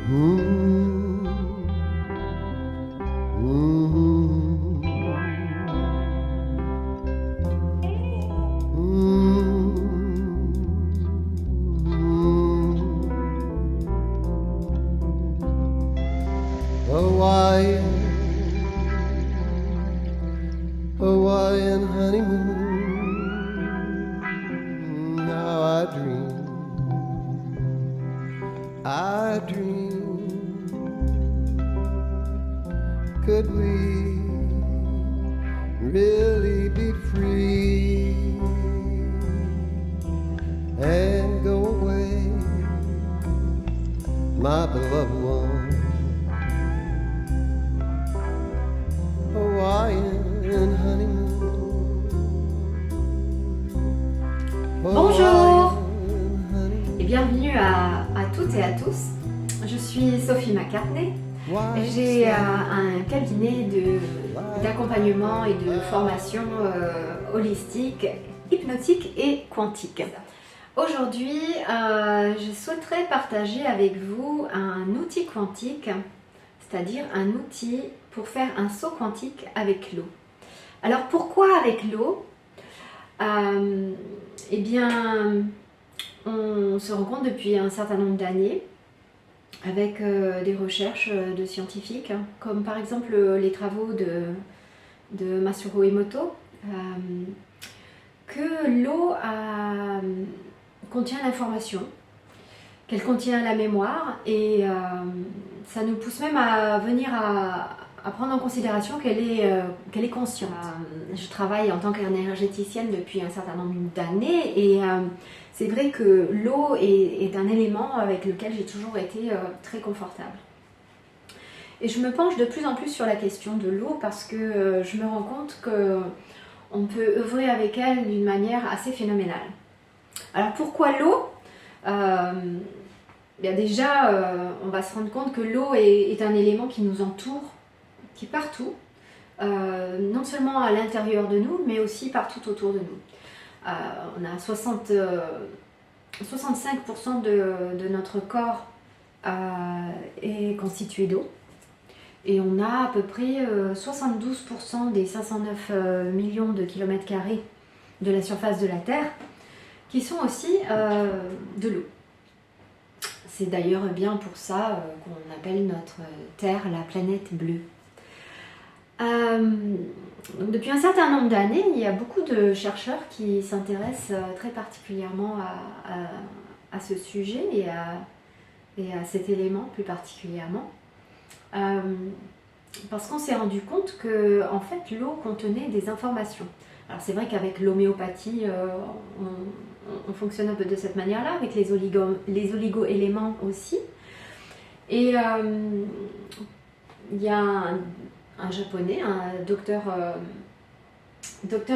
Mm, mm, Hawaiian, Hawaiian honeymoon. Now I dream, could we really be free and go away, my beloved one, Hawaiian honeymoon. Bonjour et bienvenue à toutes et à tous. Je suis Sophie McCartney. J'ai un cabinet d'accompagnement et de formation holistique, hypnotique et quantique. Aujourd'hui, je souhaiterais partager avec vous un outil quantique, c'est-à-dire un outil pour faire un saut quantique avec l'eau. Alors pourquoi avec l'eau ? Eh bien, on se rend compte depuis un certain nombre d'années avec des recherches de scientifiques, comme par exemple les travaux de Masaru Emoto, que l'eau contient l'information, qu'elle contient la mémoire, et ça nous pousse même à venir à prendre en considération qu'elle est consciente. Je travaille en tant qu'énergéticienne depuis un certain nombre d'années, et c'est vrai que l'eau est un élément avec lequel j'ai toujours été très confortable. Et je me penche de plus en plus sur la question de l'eau parce que je me rends compte qu'on peut œuvrer avec elle d'une manière assez phénoménale. Alors pourquoi l'eau ? Bien déjà, on va se rendre compte que l'eau est un élément qui nous entoure, qui est partout, non seulement à l'intérieur de nous, mais aussi partout autour de nous. On a 65% de notre corps est constitué d'eau, et on a à peu près 72% des 509 millions de kilomètres carrés de la surface de la Terre qui sont aussi de l'eau. C'est d'ailleurs bien pour ça qu'on appelle notre Terre la planète bleue. Donc depuis un certain nombre d'années, il y a beaucoup de chercheurs qui s'intéressent très particulièrement à ce sujet et à cet élément plus particulièrement. Parce qu'on s'est rendu compte que en fait, l'eau contenait des informations. Alors c'est vrai qu'avec l'homéopathie, on fonctionne un peu de cette manière-là, avec les oligo-éléments aussi. Et il y a un japonais, un docteur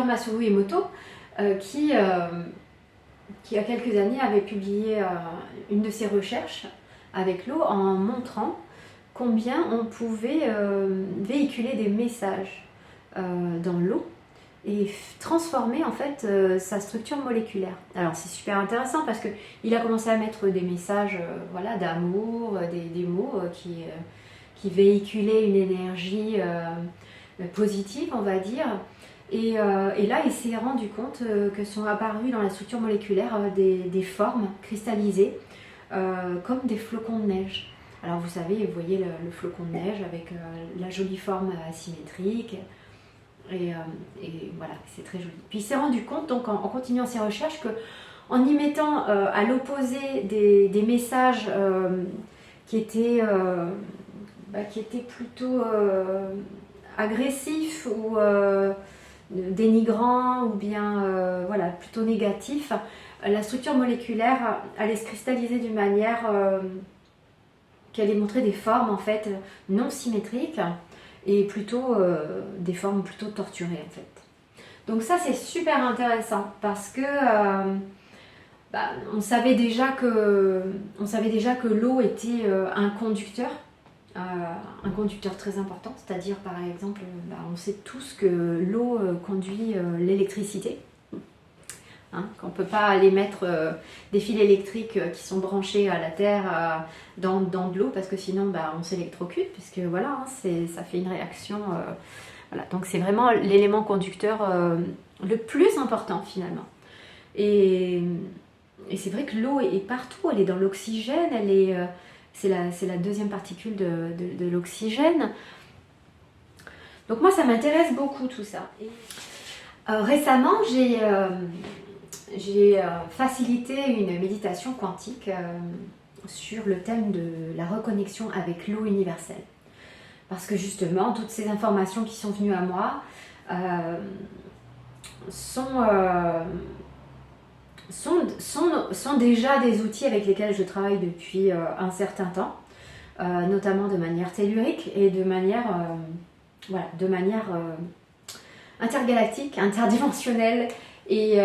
Masaru Emoto, qui il y a quelques années avait publié une de ses recherches avec l'eau en montrant combien on pouvait véhiculer des messages dans l'eau et transformer en fait sa structure moléculaire. Alors c'est super intéressant parce qu'il a commencé à mettre des messages voilà, d'amour, des mots qui véhiculaient une énergie positive, on va dire. Et là, il s'est rendu compte que sont apparues dans la structure moléculaire des formes cristallisées comme des flocons de neige. Alors vous savez, vous voyez le flocon de neige avec la jolie forme asymétrique. Et voilà, c'est très joli. Puis il s'est rendu compte, donc en continuant ses recherches, qu'en y mettant à l'opposé des messages qui étaient plutôt agressifs ou dénigrants ou bien voilà, plutôt négatifs, la structure moléculaire allait se cristalliser d'une manière qui allait montrer des formes en fait non symétriques et plutôt des formes plutôt torturées en fait. Donc ça c'est super intéressant parce que on savait déjà que l'eau était un conducteur très important, c'est-à-dire par exemple, on sait tous que l'eau conduit l'électricité. hein, qu'on ne peut pas aller mettre des fils électriques qui sont branchés à la terre dans de l'eau, parce que sinon on s'électrocute, puisque voilà, hein, ça fait une réaction. Voilà. Donc c'est vraiment l'élément conducteur le plus important finalement. Et c'est vrai que l'eau est partout, elle est dans l'oxygène, c'est la deuxième particule de l'oxygène. Donc moi, ça m'intéresse beaucoup tout ça. Et, récemment, j'ai facilité une méditation quantique sur le thème de la reconnexion avec l'eau universelle. Parce que justement, toutes ces informations qui sont venues à moi sont déjà des outils avec lesquels je travaille depuis un certain temps, notamment de manière tellurique et de manière intergalactique, interdimensionnelle et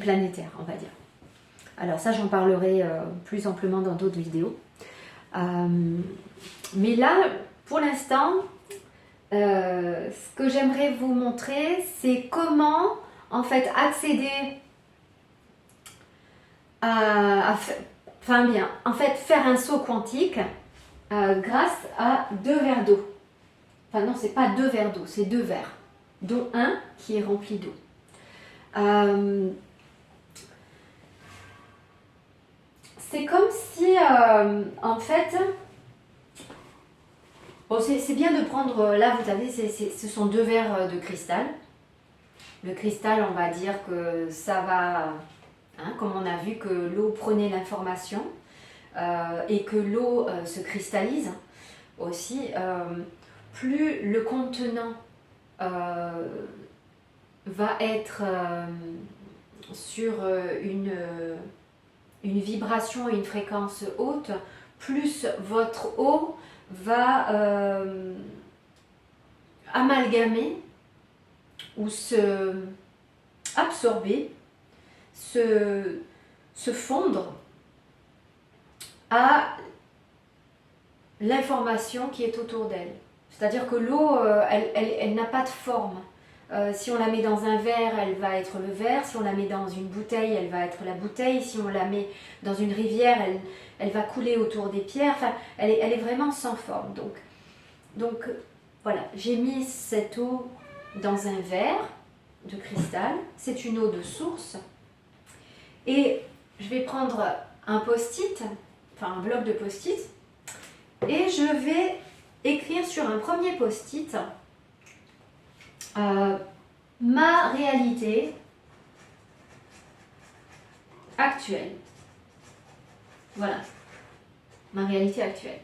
planétaire, on va dire. Alors ça, j'en parlerai plus amplement dans d'autres vidéos. Mais là, pour l'instant, ce que j'aimerais vous montrer, c'est comment en fait accéder faire un saut quantique grâce à 2 verres d'eau. Enfin non, c'est pas 2 verres d'eau, c'est 2 verres, dont un qui est rempli d'eau. C'est comme si, en fait, bon, c'est bien de prendre, là vous savez, ce sont 2 verres de cristal. Le cristal, on va dire que ça va, hein, comme on a vu que l'eau prenait l'information et que l'eau se cristallise aussi, plus le contenant va être sur une vibration et une fréquence haute, plus votre eau va amalgamer ou se absorber, se fondre à l'information qui est autour d'elle. C'est-à-dire que l'eau, elle n'a pas de forme. Si on la met dans un verre, elle va être le verre. Si on la met dans une bouteille, elle va être la bouteille. Si on la met dans une rivière, elle va couler autour des pierres. Enfin, elle est vraiment sans forme. Donc voilà, j'ai mis cette eau dans un verre de cristal. C'est une eau de source. Et je vais prendre un post-it, enfin un bloc de post-it, et je vais écrire sur un premier post-it ma réalité actuelle. Voilà, ma réalité actuelle.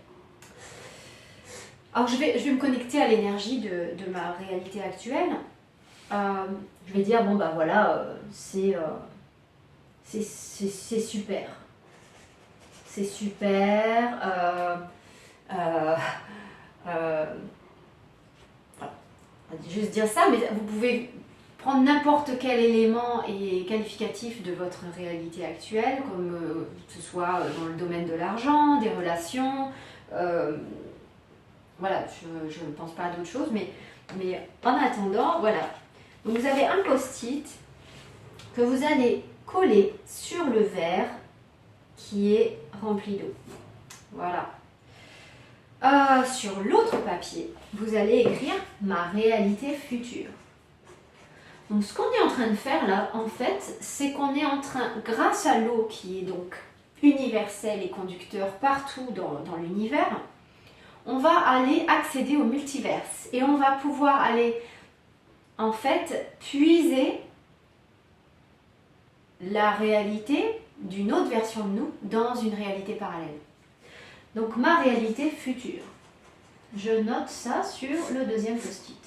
Alors je vais me connecter à l'énergie de ma réalité actuelle. Je vais dire, bon bah voilà, c'est super. C'est super. Juste dire ça, mais vous pouvez prendre n'importe quel élément et qualificatif de votre réalité actuelle, comme que ce soit dans le domaine de l'argent, des relations, voilà, je ne pense pas à d'autres choses, mais en attendant, voilà. Donc vous avez un post-it que vous allez coller sur le verre qui est rempli d'eau. Voilà. Sur l'autre papier, vous allez écrire ma réalité future. Donc ce qu'on est en train de faire là, en fait, c'est qu'on est en train, grâce à l'eau qui est donc universelle et conducteur partout dans l'univers, on va aller accéder au multiverse et on va pouvoir aller en fait puiser la réalité d'une autre version de nous dans une réalité parallèle. Donc ma réalité future. Je note ça sur le deuxième post-it.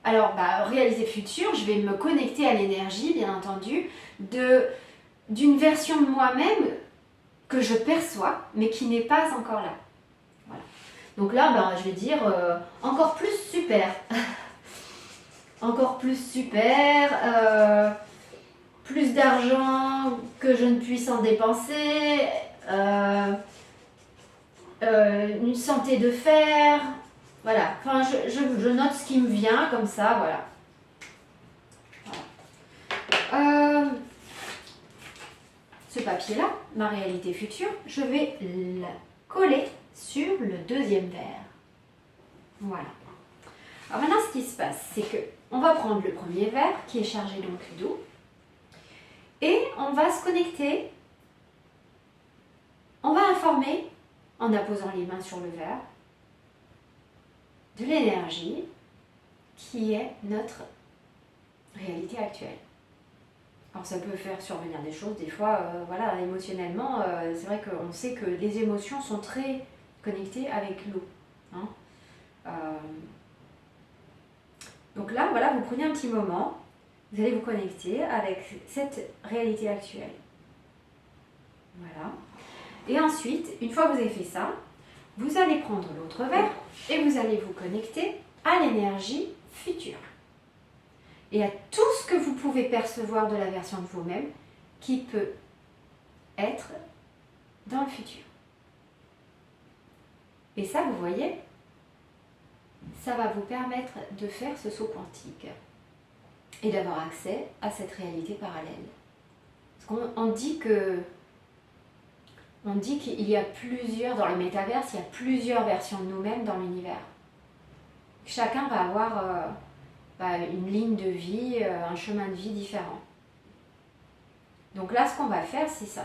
Alors, réalité future, je vais me connecter à l'énergie, bien entendu, d'une version de moi-même que je perçois, mais qui n'est pas encore là. Voilà. Donc là, je vais dire encore plus super. Encore plus super. Plus d'argent que je ne puisse en dépenser. Une santé de fer, voilà, enfin je note ce qui me vient comme ça, voilà. papier-là, ma réalité future, je vais la coller sur le deuxième verre. Voilà. Alors maintenant, ce qui se passe, c'est que on va prendre le premier verre qui est chargé donc d'eau et on va se connecter. On va informer, en apposant les mains sur le verre, de l'énergie qui est notre réalité actuelle. Alors ça peut faire survenir des choses, des fois, voilà, émotionnellement, c'est vrai qu'on sait que les émotions sont très connectées avec l'eau. Hein. Donc là, voilà, vous prenez un petit moment, vous allez vous connecter avec cette réalité actuelle. Voilà. Et ensuite, une fois que vous avez fait ça, vous allez prendre l'autre verre et vous allez vous connecter à l'énergie future. Et à tout ce que vous pouvez percevoir de la version de vous-même qui peut être dans le futur. Et ça, vous voyez, ça va vous permettre de faire ce saut quantique et d'avoir accès à cette réalité parallèle. Parce qu'on dit qu'il y a plusieurs, dans le métaverse, il y a plusieurs versions de nous-mêmes dans l'univers. Chacun va avoir une ligne de vie, un chemin de vie différent. Donc là, ce qu'on va faire, c'est ça.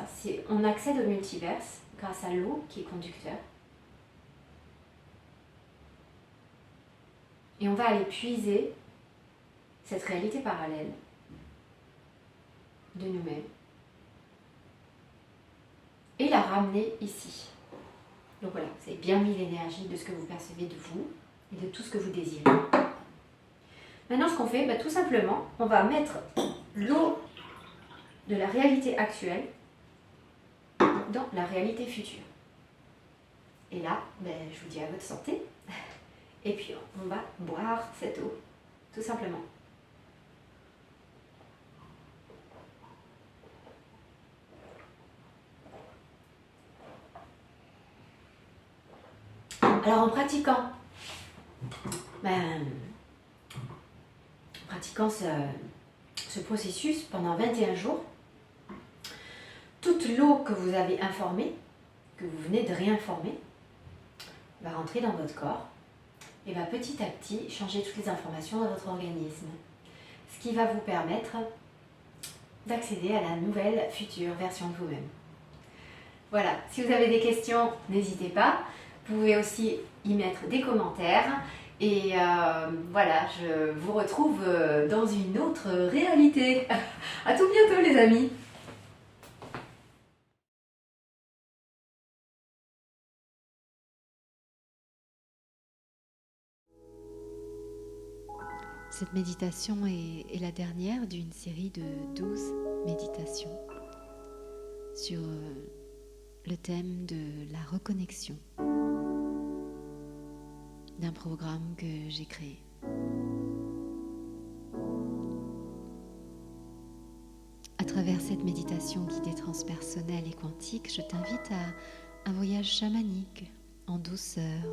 On accède au multiverse grâce à l'eau qui est conducteur. Et on va aller puiser cette réalité parallèle de nous-mêmes et la ramener ici. Donc voilà, vous avez bien mis l'énergie de ce que vous percevez de vous et de tout ce que vous désirez. Maintenant, ce qu'on fait, tout simplement, on va mettre l'eau de la réalité actuelle dans la réalité future. Et là, je vous dis à votre santé. Et puis, on va boire cette eau, tout simplement. Alors, en pratiquant ce processus pendant 21 jours, toute l'eau que vous avez informée, que vous venez de réinformer, va rentrer dans votre corps et va petit à petit changer toutes les informations dans votre organisme. Ce qui va vous permettre d'accéder à la nouvelle future version de vous-même. Voilà, si vous avez des questions, n'hésitez pas. Vous pouvez aussi y mettre des commentaires. Et voilà, je vous retrouve dans une autre réalité. À tout bientôt les amis. Cette méditation est la dernière d'une série de 12 méditations sur le thème de la reconnexion d'un programme que j'ai créé. À travers cette méditation guidée transpersonnelle et quantique, je t'invite à un voyage chamanique en douceur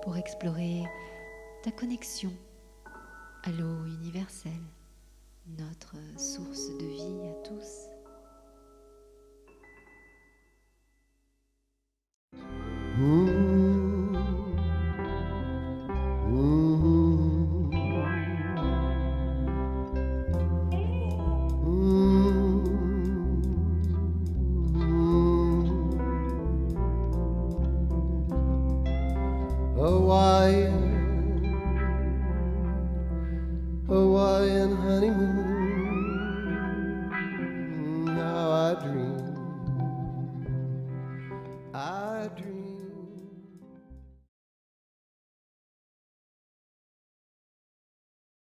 pour explorer ta connexion à l'eau universelle, notre source de vie à tous. Hawaiian honeymoon.